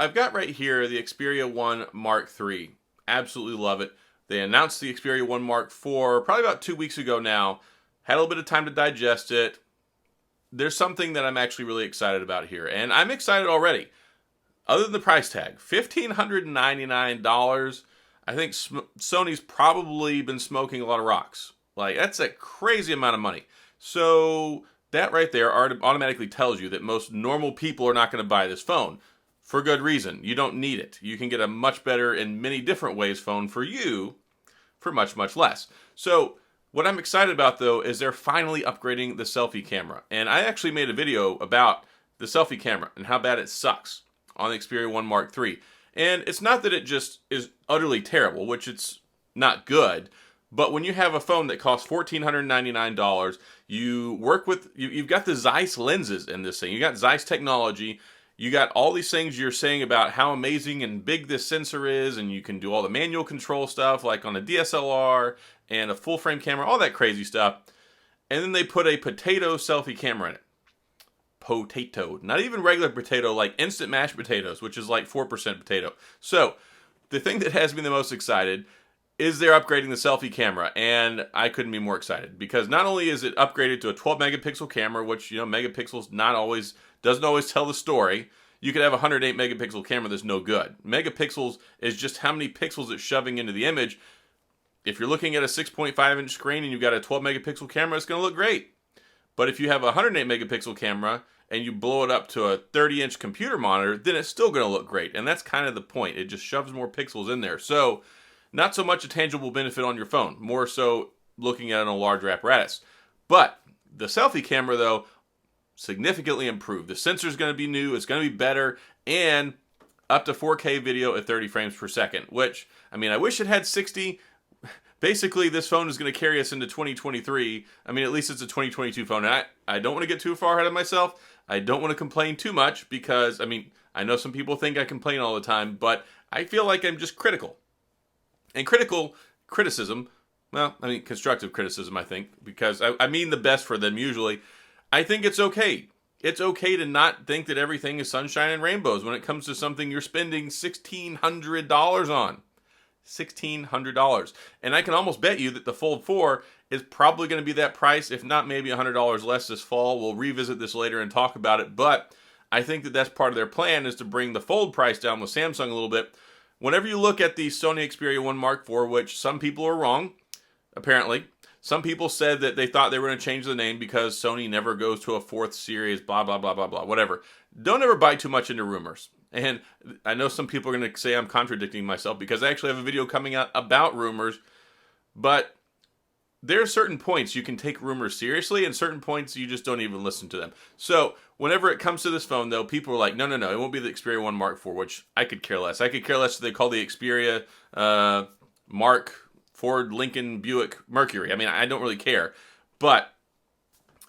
I've got right here the Xperia 1 Mark III. Absolutely love it. They announced the Xperia 1 Mark IV probably about 2 weeks ago now. Had a little bit of time to digest it. There's something that I'm actually really excited about here, and I'm excited already. Other than the price tag, $1,599. I think Sony's probably been smoking a lot of rocks. Like, that's a crazy amount of money. So that right there automatically tells you that most normal people are not going to buy this phone. For good reason. You don't need it. You can get a much better, in many different ways, phone for you for much, much less. So what I'm excited about, though, is they're finally upgrading the selfie camera. And I actually made a video about the selfie camera and how bad it sucks on the Xperia 1 Mark III. And it's not that it just is utterly terrible, which it's not good, but when you have a phone that costs $1,499, you've got the Zeiss lenses in this thing. You got Zeiss technology. You got all these things you're saying about how amazing and big this sensor is, and you can do all the manual control stuff like on a DSLR and a full frame camera, all that crazy stuff. And then they put a potato selfie camera in it. Potato. Not even regular potato, like instant mashed potatoes, which is like 4% potato. So the thing that has me the most excited is they're upgrading the selfie camera, and I couldn't be more excited because not only is it upgraded to a 12 megapixel camera, which, you know, megapixels doesn't always tell the story. You could have a 108 megapixel camera that's no good. Megapixels is just how many pixels it's shoving into the image. If you're looking at a 6.5 inch screen and you've got a 12 megapixel camera, it's going to look great. But if you have a 108 megapixel camera and you blow it up to a 30 inch computer monitor, then it's still going to look great. And that's kind of the point. It just shoves more pixels in there. So not so much a tangible benefit on your phone, more so looking at it on a larger apparatus. But the selfie camera, though, significantly improved. The sensor is going to be new, it's going to be better, and up to 4K video at 30 frames per second, which, I mean, I wish it had 60. Basically, this phone is going to carry us into 2023. I mean, at least it's a 2022 phone. And I don't want to get too far ahead of myself. I don't want to complain too much because, I mean, I know some people think I complain all the time, but I feel like I'm just critical. And criticism, well, I mean, constructive criticism, I think, because I mean the best for them usually. I think it's okay. It's okay to not think that everything is sunshine and rainbows when it comes to something you're spending $1,600 on. $1,600. And I can almost bet you that the Fold 4 is probably going to be that price, if not maybe $100 less this fall. We'll revisit this later and talk about it, but I think that that's part of their plan, is to bring the Fold price down with Samsung a little bit. Whenever you look at the Sony Xperia 1 Mark IV, which some people are wrong, apparently. Some people said that they thought they were going to change the name because Sony never goes to a fourth series, blah, blah, blah, blah, blah, whatever. Don't ever buy too much into rumors. And I know some people are going to say I'm contradicting myself because I actually have a video coming out about rumors, but there are certain points you can take rumors seriously and certain points you just don't even listen to them. So whenever it comes to this phone, though, people are like, no, it won't be the Xperia 1 Mark IV, which I could care less. I could care less if they call the Xperia Mark Ford Lincoln Buick Mercury. I mean, I don't really care, but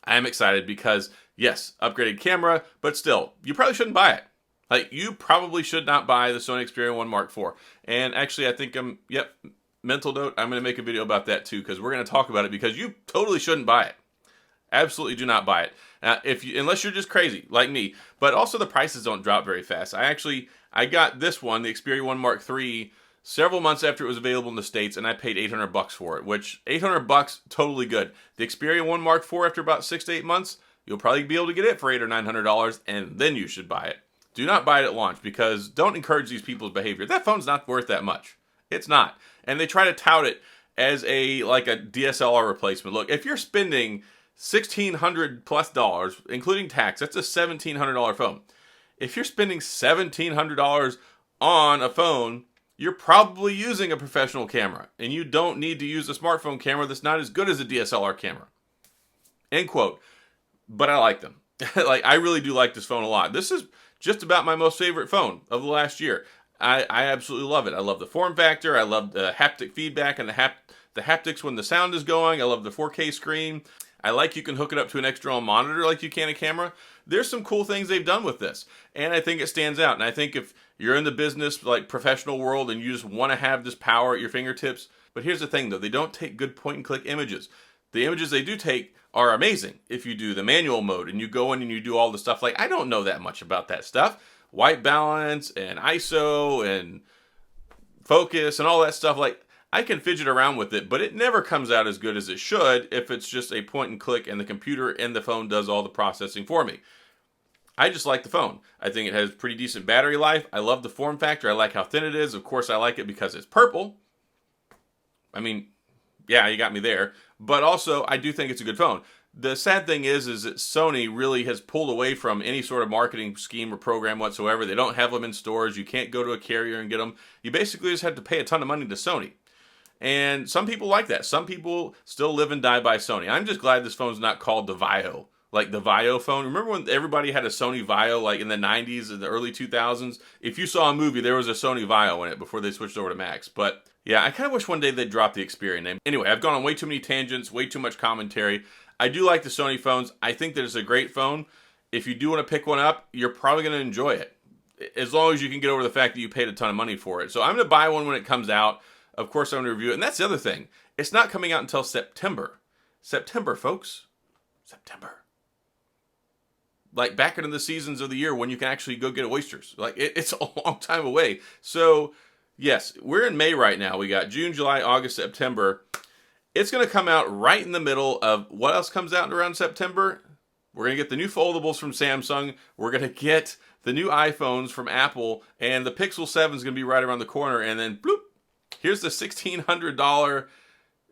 I'm excited because, yes, upgraded camera, but still, you probably shouldn't buy it. Like, you probably should not buy the Sony Xperia 1 Mark IV. And actually, I think mental note, I'm going to make a video about that too, because we're going to talk about it, because you totally shouldn't buy it. Absolutely do not buy it. Unless you're just crazy, like me. But also the prices don't drop very fast. I got this one, the Xperia 1 Mark III, several months after it was available in the States, and I paid $800 for it, which $800, totally good. The Xperia 1 Mark IV, after about 6 to 8 months, you'll probably be able to get it for $800 or $900, and then you should buy it. Do not buy it at launch, because don't encourage these people's behavior. That phone's not worth that much. It's not. And they try to tout it as a DSLR replacement. Look, if you're spending $1,600 plus dollars, including tax, that's a $1,700 phone. If you're spending $1,700 on a phone, you're probably using a professional camera, and you don't need to use a smartphone camera that's not as good as a DSLR camera. End quote. But I like them. I really do like this phone a lot. This is just about my most favorite phone of the last year. I absolutely love it. I love the form factor. I love the haptic feedback and the haptics when the sound is going. I love the 4K screen. I like you can hook it up to an external monitor like you can a camera. There's some cool things they've done with this, and I think it stands out. And I think if you're in the business, like professional world, and you just want to have this power at your fingertips, but here's the thing though, they don't take good point and click images. The images they do take are amazing if you do the manual mode and you go in and you do all the stuff. Like, I don't know that much about that stuff. white balance and ISO and focus and all that stuff. Like, I can fidget around with it, but it never comes out as good as it should if it's just a point and click and the computer and the phone does all the processing for me. I just like the phone. I think it has pretty decent battery life. I love the form factor. I like how thin it is. Of course, I like it because it's purple. I mean, yeah, you got me there. But also, I do think it's a good phone. The sad thing is that Sony really has pulled away from any sort of marketing scheme or program whatsoever. They don't have them in stores. You can't go to a carrier and get them. You basically just have to pay a ton of money to Sony. And some people like that. Some people still live and die by Sony. I'm just glad this phone's not called the Vaio. Like the Vaio phone. Remember when everybody had a Sony Vaio, like in the 90s and the early 2000s? If you saw a movie, there was a Sony Vaio in it before they switched over to Max. But yeah, I kind of wish one day they'd drop the Xperia name. Anyway, I've gone on way too many tangents, way too much commentary. I do like the Sony phones. I think that it's a great phone. If you do want to pick one up, you're probably going to enjoy it. As long as you can get over the fact that you paid a ton of money for it. So I'm going to buy one when it comes out. Of course, I'm going to review it. And that's the other thing. It's not coming out until September. September, folks. September. Like back into the seasons of the year when you can actually go get oysters. Like it's a long time away. So yes, we're in May right now. We got June, July, August, September. It's going to come out right in the middle of what else comes out around September? We're going to get the new foldables from Samsung. We're going to get the new iPhones from Apple. And the Pixel 7 is going to be right around the corner. And then bloop, here's the $1,600.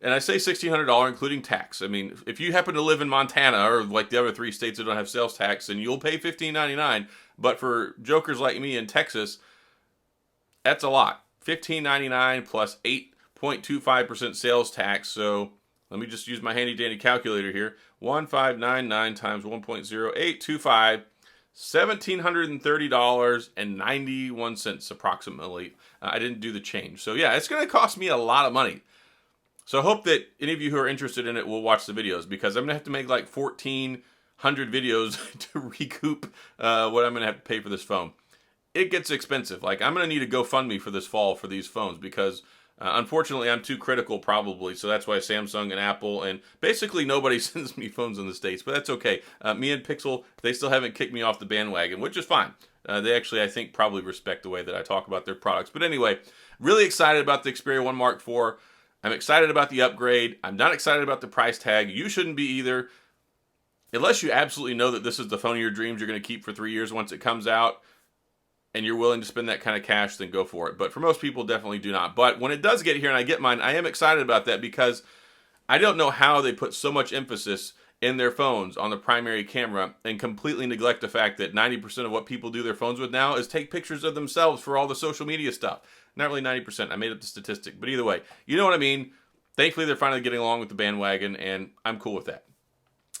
And I say $1,600 including tax. I mean, if you happen to live in Montana or like the other 3 states that don't have sales tax, then you'll pay $1,599. But for jokers like me in Texas, that's a lot. $1,599 plus 8.25% sales tax. So let me just use my handy dandy calculator here. 1599 times 1.0825. $1,730.91 approximately. I didn't do the change. So yeah, it's going to cost me a lot of money. So I hope that any of you who are interested in it will watch the videos, because I'm going to have to make like 1,400 videos to recoup what I'm going to have to pay for this phone. It gets expensive. Like, I'm going to need a GoFundMe for this fall for these phones, because unfortunately I'm too critical probably. So that's why Samsung and Apple and basically nobody sends me phones in the States. But that's okay. Me and Pixel, they still haven't kicked me off the bandwagon, which is fine. They actually, I think, probably respect the way that I talk about their products. But anyway, really excited about the Xperia 1 Mark IV. I'm excited about the upgrade. I'm not excited about the price tag. You shouldn't be either. Unless you absolutely know that this is the phone of your dreams you're going to keep for 3 years once it comes out, and you're willing to spend that kind of cash, then go for it. But for most people, definitely do not. But when it does get here and I get mine, I am excited about that, because I don't know how they put so much emphasis in their phones on the primary camera and completely neglect the fact that 90% of what people do their phones with now is take pictures of themselves for all the social media stuff. Not really 90%. I made up the statistic. But either way, you know what I mean. Thankfully, they're finally getting along with the bandwagon, and I'm cool with that.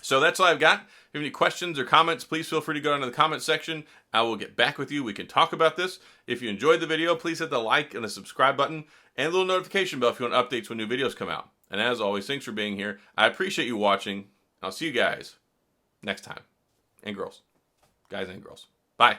So that's all I've got. If you have any questions or comments, please feel free to go down to the comment section. I will get back with you. We can talk about this. If you enjoyed the video, please hit the like and the subscribe button and a little notification bell if you want updates when new videos come out. And as always, thanks for being here. I appreciate you watching. I'll see you guys next time. And girls. Guys and girls. Bye.